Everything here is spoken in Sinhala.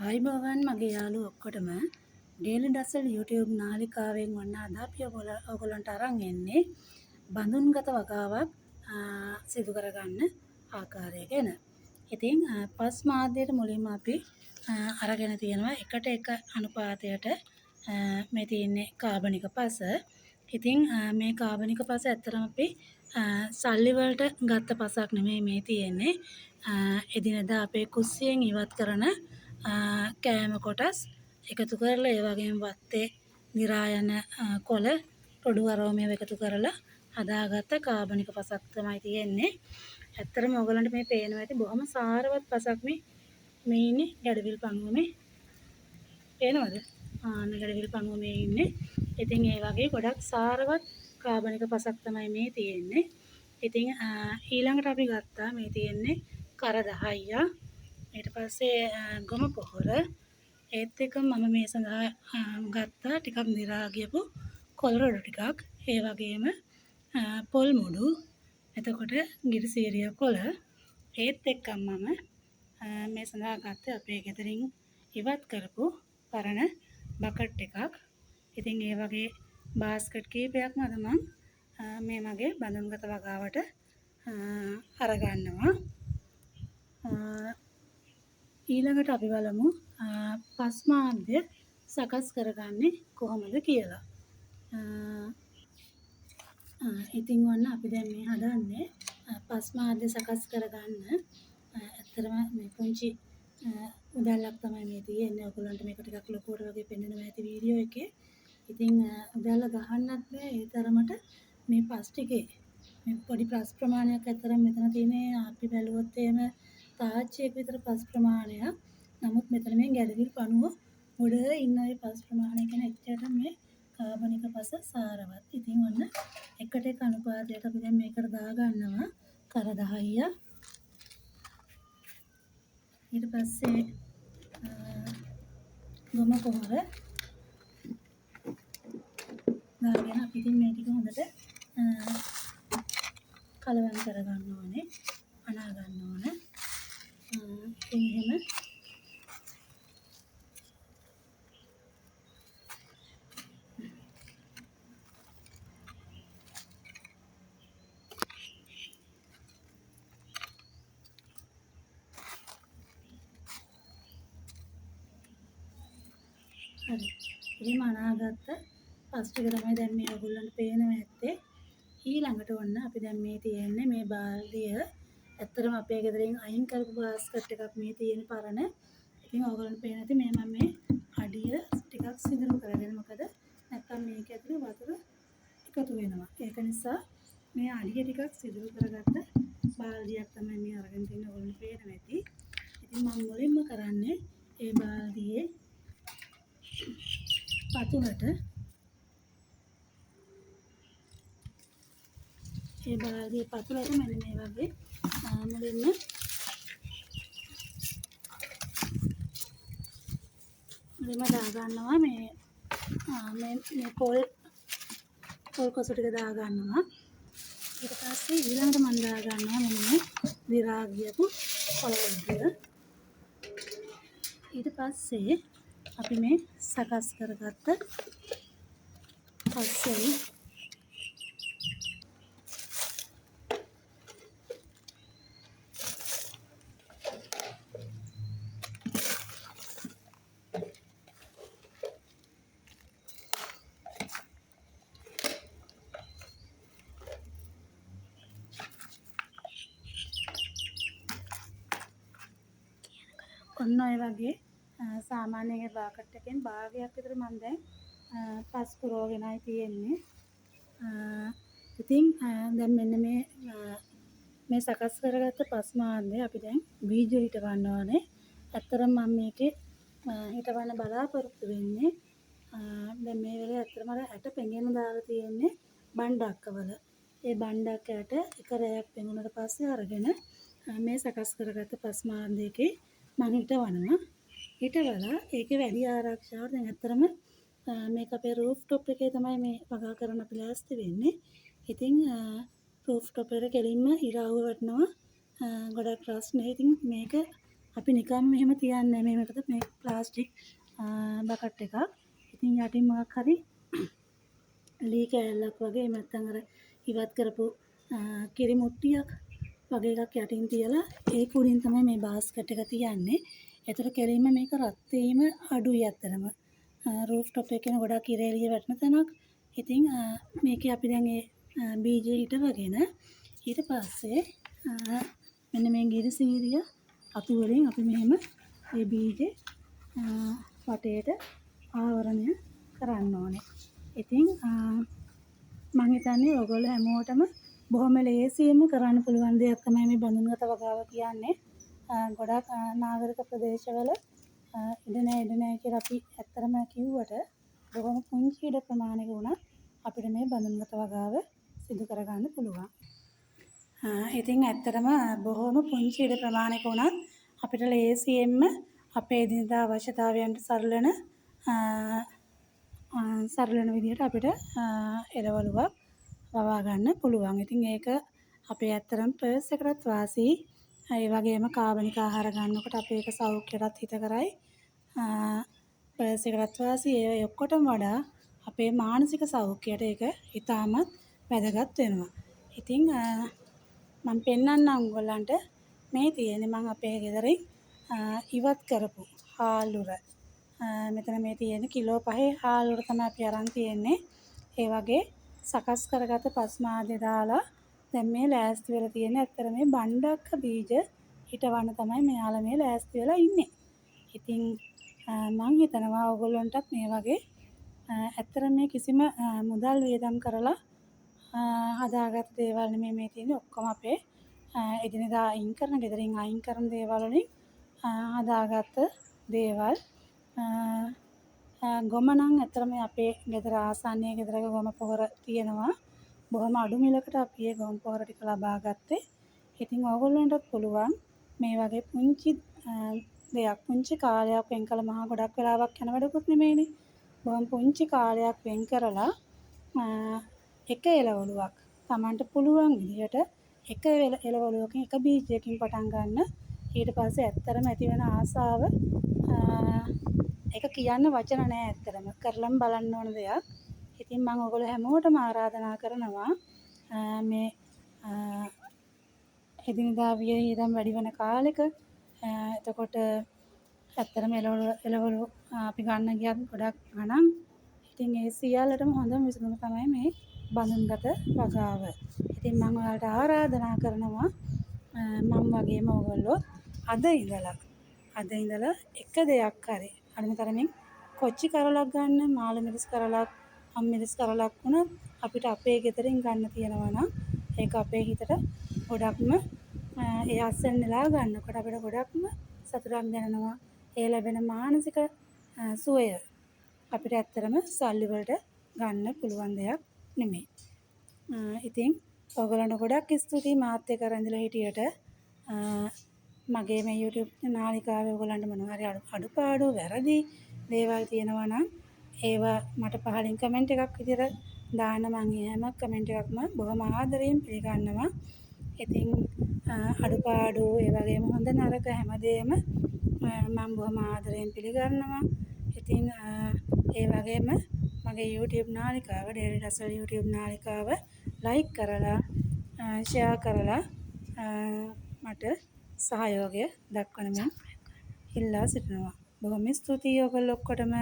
ආයුබෝවන් මගේ යාළුවෝ ඔක්කොටම ඩේලි ඩසල් YouTube නාලිකාවෙන් වන්න අද අපි ඔයගොල්ලන්ට අරන් එන්නේ බඳුන්ගත වගාවක් සිදු කරගන්න ආකාරය ගැන. ඉතින් පස් මාධ්‍යයට මුලින්ම අපි අරගෙන තියෙනවා එකට එක අනුපාතයට මේ තියෙන්නේ කාබනික පස. ඉතින් මේ කාබනික පස ඇත්තටම අපි සල්ලි වලට ගත්ත පසක් නෙමෙයි මේ තියෙන්නේ. එදිනෙදා අපේ කුස්සියෙන් ඉවත් කරන කෑම කොටස් එකතු කරලා ඒ වගේම වත්තේ ගිරා යන කොළ පොඩු අරෝමේව එකතු කරලා හදාගත්ත කාබනික පසක් තමයි තියෙන්නේ. ඇත්තටම ඔයගලන්ට මේ පේනවා ඇති බොහොම සාරවත් පසක් මේ ඉන්නේ ගැඩවිල් පණුවමේ. පේනවද? ගැඩවිල් පණුවමේ ඉන්නේ. ඉතින් ඒ වගේ ගොඩක් සාරවත් කාබනික පසක් තමයි මේ තියෙන්නේ. ඉතින් ඊළඟට අපි ගත්තා මේ තියෙන්නේ කර 10ක්. ඊට පස්සේ ගොම පොහොර ඒත් එක්ක මම මේ සඳහා ගත්තා ටිකක් දිරා ගියපු කොළ රොඩු ටිකක්. ඒ වගේම පොල් මුඩු, එතකොට ගිරිසීරිය කොළ ඒත් එක්ක මම මේ සඳහා ගත්තේ අපේ ගෙදරින් ඉවත් කරපු පරණ බකට් එකක්. ඉතින් ඒ වගේ බාස්කට් කීපයක්ම අද මම මේ මගේ බඳුන්ගත වගාවට අරගන්නවා. ඊළඟට අපි බලමු පස් මාධ්‍ය සකස් කරගන්නේ කොහොමද කියලා. ඉතින් ඔන්න අපි දැන් මේ හදන්නේ පස් මාධ්‍ය සකස් කරගන්න. ඇත්තටම මේ පුංචි උදැල්ලක් තමයි මේ තියෙන්නේ. ඔයගොල්ලන්ට මේක ටිකක් ලොකුවට වගේ පෙන්වනවා ඇති වීඩියෝ එකේ. ඉතින් උදැල්ල ගහන්නත් බෑ ඒ තරමට මේ පස් ටිකේ මේ පොඩි පස් ප්‍රමාණයක් ඇතරම් මෙතන තියෙන්නේ. අපි බැලුවොත් එහෙම තාච්චියක විතර පස් ප්‍රමාණයක්. නමුත් මෙතන මේ ගැඩවිල් පණුව උඩ ඉන්න ඒ පස් ප්‍රමාණය කියන එච්චරට මේ කාබනික පස සාරවත්. ඉතින් ඔන්න එකට එක අනුපාතයට අපි දැන් මේකට දාගන්නවා කර 10ක්. ඊට පස්සේ ගොම පොහොර දාගෙන අපි ඉතින් මේ ටික හොඳට කලවම් කරගන්න ඕනේ. අනා ගන්න ඕනේ. ඉතින් එහෙම හරි. එහෙම අනාගත්ත පස් ටික තමයි දැන් මේ ඔයගොල්ලන්ට පේනවා ඇත්තේ. ඊළඟට ඔන්න අපි දැන් මේ තියෙන්නේ මේ බාල්දිය. ඇත්තටම අපේ ගෙදරින් අයින් කරපු බාස්කට් එකක් මේ තියෙන පරණ. ඉතින් ඔයගොල්ලන්ට පේන ඇති මේ මම මේ අඩිය ටිකක් සිදුරු කරගෙන මොකද නැත්තම් මේක ඇතුලේ වතුර එකතු වෙනවා. ඒක නිසා මේ අඩිය ටිකක් සිදුරු කරගත්ත බාල්දියක් තමයි මේ අරගෙන තියෙන්නේ. ඔයගොල්ලන්ට පේනවා ඇති. ඉතින් මම මුලින්ම කරන්නේ ඒ බාල්දියේ පතුලට ඒ බාල්දියේ පතුලට මෙන්න මේ වගේ මුලින්ම දාගන්නවා මේ පොල් කොසු ටික දාගන්නවා. ඊට පස්සේ ඊළඟට මම දාගන්නවා මෙන්න මේ දිරා ගියපු කොළ ටික. ඊට පස්සේ අපි මේ සකස් කරගත්ත පස්සේ ඔන්න ඔය වගේ සාමාන්‍යයෙන් බාකට් එකෙන් භාගයක් විතර මම දැන් පස් පුරවගෙනයි තියෙන්නේ. ඉතින් දැන් මෙන්න මේ සකස් කරගත්ත පස් මාධ්‍ය අපි දැන් බීජ හිටවන්න ඕනේ. ඇත්තටම මම මේකේ හිටවන්න බලාපොරොත්තු වෙන්නේ දැන් මේ වෙලේ ඇත්තටම අර ඇට පෙඟෙන දාලා තියෙන්නේ බණ්ඩක්කවල. ඒ බණ්ඩක්ක ඇට එක රැයක් පෙඟුනට පස්සේ අරගෙන මේ සකස් කරගත්ත පස් මාධ්‍යකේ මම හිටවනවා. හිටවලා ඒකේ වැඩි ආරක්ෂාවක් දැන් ඇත්තටම මේක අපේ රූෆ් টොප් එකේ තමයි මේ වගා කරන්න අපි ලෑස්ති වෙන්නේ. ඉතින් රූෆ් টොප් එකට කෙලින්ම ඉර ආව වටනවා ගොඩක් රස්නේ. ඉතින් මේක අපි නිකම්ම මෙහෙම තියන්නේ නැහැ. මේකට මේ ප්ලාස්ටික් බකට් එකක්. ඉතින් යටින් මොකක් හරි ලී කෑල්ලක් වගේ එහෙම නැත්නම් අර ඉවත් කරපු කිරි මුට්ටියක් වගේ එකක් යටින් තියලා ඒක උඩින් තමයි මේ බාස්කට් එක තියන්නේ. ඒතර කෙලින්ම මේක රත් වීම අඩුයි අත්‍තරම. රූෆ් টොප් එකේ ගොඩක් ඉර එළිය වැටෙන තැනක්. ඉතින් මේකේ අපි දැන් ඒ බීජ හිටවගෙන ඊට පස්සේ මෙන්න මේ ගිරිසීරිය අතු වලින් අපි මෙහෙම මේ බීජේ වටේට ආවරණය කරන්න ඕනේ. ඉතින් මම හිතන්නේ ඔයගොල්ලෝ හැමෝටම බොහොම ලේසියෙන්ම කරන්න පුළුවන් දෙයක් තමයි මේ බඳුන්ගත වගාව කියන්නේ. ගොඩක් නාගරික ප්‍රදේශවල ඉඩ නැහැ කියලා අපි ඇත්තටම කිව්වට බොහොම පුංචි ඉඩ ප්‍රමාණයක වුණත් අපිට මේ බඳුන්ගත වගාව සිදු කරගන්න පුළුවන්. ඉතින් ඇත්තටම බොහොම පුංචි ඉඩ ප්‍රමාණයක වුණත් අපිට ලේසියෙන්ම අපේ එදිනදා අවශ්‍යතාවයන්ට සරල වෙන විදිහට අපිට එළවලුවක් වවා ගන්න පුළුවන්. ඉතින් ඒක අපේ ඇත්තටම පර්ස් එකටත් වාසි. ඒ වගේම කාබනික ආහාර ගන්නකොට අපේ ඒක සෞඛ්‍යයටත් හිතකරයි. පර්ස් එකටත් වාසි. ඒ ඔක්කොටම වඩා අපේ මානසික සෞඛ්‍යයට ඒක ඉතාමත් වැදගත් වෙනවා. ඉතින් මම පෙන්නන්නම් ඔයගොල්ලන්ට මේ තියෙන්නේ මම අපේ ගෙදරින් ඉවත් කරපු හාල්ලුර. මෙතන මේ තියෙන්නේ කිලෝ 5 හාල්ලුර තමයි අපි අරන් තියෙන්නේ. ඒ වගේ සකස් කරගත පස්මාදේ දාලා දැන් මේ ලෑස්ති වෙලා තියෙන්නේ. ඇත්තට මේ බණ්ඩක්ක බීජ හිටවන්න තමයි මෙයාලා මේ ලෑස්ති වෙලා ඉන්නේ. ඉතින් මම හිතනවා ඔයගොල්ලන්ටත් මේ වගේ ඇත්තට මේ කිසිම මුදල් වියදම් කරලා හදාගත්ත දේවල් නෙමෙයි මේ තියෙන්නේ. ඔක්කොම අපේ එදිනෙදා අයින් කරන, ගෙදරින් අයින් කරන දේවල් වලින් හදාගත්ත දේවල්. ගොම නම් ඇත්තටම අපේ ගෙදර ආසන්නයේ ගෙදරක ගොම පොහොර තියෙනවා. බොහොම අඩු මිලකට අපි ඒ ගොම පොහොර ටික ලබා ගත්තේ. ඉතින් ඕගොල්ලන්ටත් පුළුවන් මේ වගේ පුංචි දෙයක් පුංචි කාලයක් වෙන් කළ මහා ගොඩක් වෙලාවක් යන වැඩකුත් නෙමෙයිනේ. බොහොම පුංචි කාලයක් වෙන් කරලා එක එළවලුවක් Tamanට පුළුවන් විදිහට එක එළවලුවකින් එක බීජයකින් පටන් ගන්න. ඊට පස්සේ ඇත්තටම ඇති වෙන ආසාව ඒක කියන්න වචන නෑ ඇත්තටම. කරලම බලන්න ඕන දෙයක්. ඉතින් මම ඔයගොල්ලෝ හැමෝටම ආරාධනා කරනවා මේ එදිනදා වියහියදම් වැඩි වෙන කාලෙක එතකොට ඇත්තටම එළවලු අපි ගන්න ගියත් ගොඩක් ගණන්. ඉතින් ඒ සියල්ලටම හොඳම විසඳුම තමයි මේ බඳුන්ගත වගාව. ඉතින් මම ඔයාලට ආරාධනා කරනවා මම වගේම ඔයගොල්ලෝ අද ඉඳලා එක දෙයක් හරි අනිත් තරමින් කොච්චි කරලක් ගන්න, මාළු මිරිස් කරලක්, හම් මිරිස් කරලක් වුණත් අපිට අපේ ගෙදරින් ගන්න තියෙනවා නම් ඒක අපේ හිතට ගොඩක්ම ඒ අස්සෙන් නෙලා ගන්නකොට අපිට ගොඩක්ම සතුටක් දැනෙනවා. ඒ ලැබෙන මානසික සුවය අපිට ඇත්තටම සල්ලි වලට ගන්න පුළුවන් දෙයක් නෙමෙයි. ඉතින් ඔයගොල්ලන්ට ගොඩක් ස්තුතියි මාත් එක්ක රැඳිලා හිටියට. මගේ මේ YouTube නාලිකාවේ ඔයගොල්ලන්ට මොනවා හරි අඩුපාඩු වැරදි දේවල් තියෙනවා නම් ඒවා මට පහලින් කමෙන්ට් එකක් විදිහට දාන්න. මම හැම කමෙන්ට් එකක්ම බොහොම ආදරයෙන් පිළිගන්නවා. ඉතින් අඩුපාඩු ඒ වගේම හොඳ නරක හැමදේම මම බොහොම ආදරයෙන් පිළිගන්නවා. ඉතින් ඒ වගේම මගේ YouTube නාලිකාව Daily Dazzle YouTube නාලිකාව like කරලා share කරලා මට සහයෝගය දක්වන මෙන් ඉල්ලා සිටිනවා. බොහොම ස්තුතියි ඔයගොල්ලෝ ඔක්කොටම.